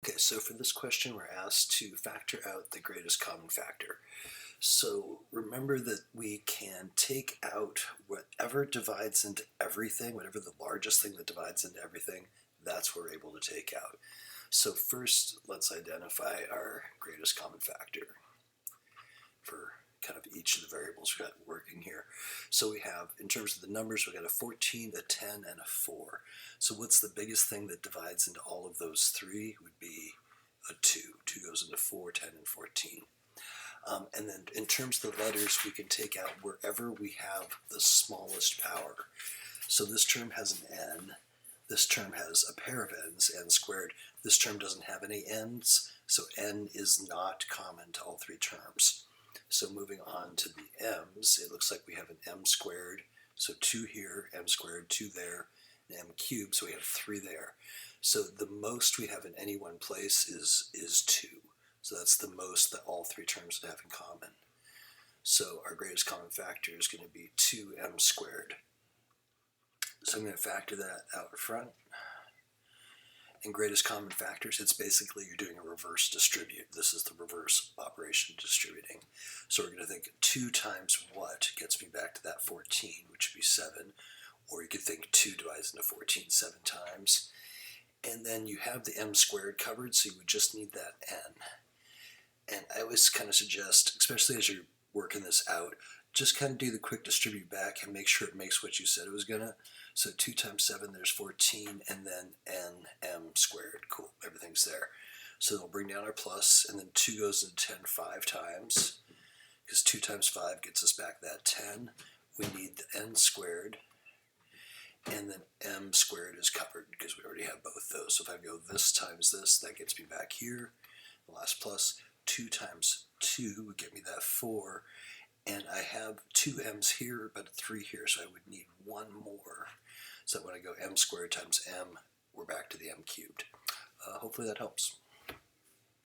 Okay, so for this question, we're asked to factor out the greatest common factor. So remember that we can take out whatever divides into everything, whatever the largest thing that divides into everything, that's what we're able to take out. So first, let's identify our greatest common factor for kind of each of the variables we've got working here. So we have, in terms of the numbers, we've got a 14, a 10, and a 4. So what's the biggest thing that divides into all of those three would be a 2. 2 goes into 4, 10, and 14. And then in terms of the letters, we can take out wherever we have the smallest power. So this term has an n. This term has a pair of n's, n squared. This term doesn't have any n's, so n is not common to all three terms. So moving on to the m's, it looks like we have an m squared. So 2 here, m squared, 2 there, and m cubed, so we have 3 there. So the most we have in any one place is 2. So that's the most that all three terms would have in common. So our greatest common factor is going to be 2m squared. So I'm going to factor that out front. In greatest common factors, it's basically you're doing a reverse distribute. This is the reverse operation distributing. So we're going to think 2 times what gets me back to that 14, which would be 7. Or you could think 2 divides into 14 7 times. And then you have the m squared covered, so you would just need that n. And I always kind of suggest, especially as you're working this out, just kind of do the quick distribute back and make sure it makes what you said it was gonna. So 2 times 7, there's 14, and then m squared. Cool, everything's there. So we'll bring down our plus, and then 2 goes into 10 5 times, because 2 times 5 gets us back that 10. We need the n squared, and then m squared is covered, because we already have both those. So if I go this times this, that gets me back here. The last plus, 2 times 2 would get me that 4, and I have 2 m's here but 3 here, so I would need 1 more. So when I go m squared times m, we're back to the m cubed. Hopefully that helps.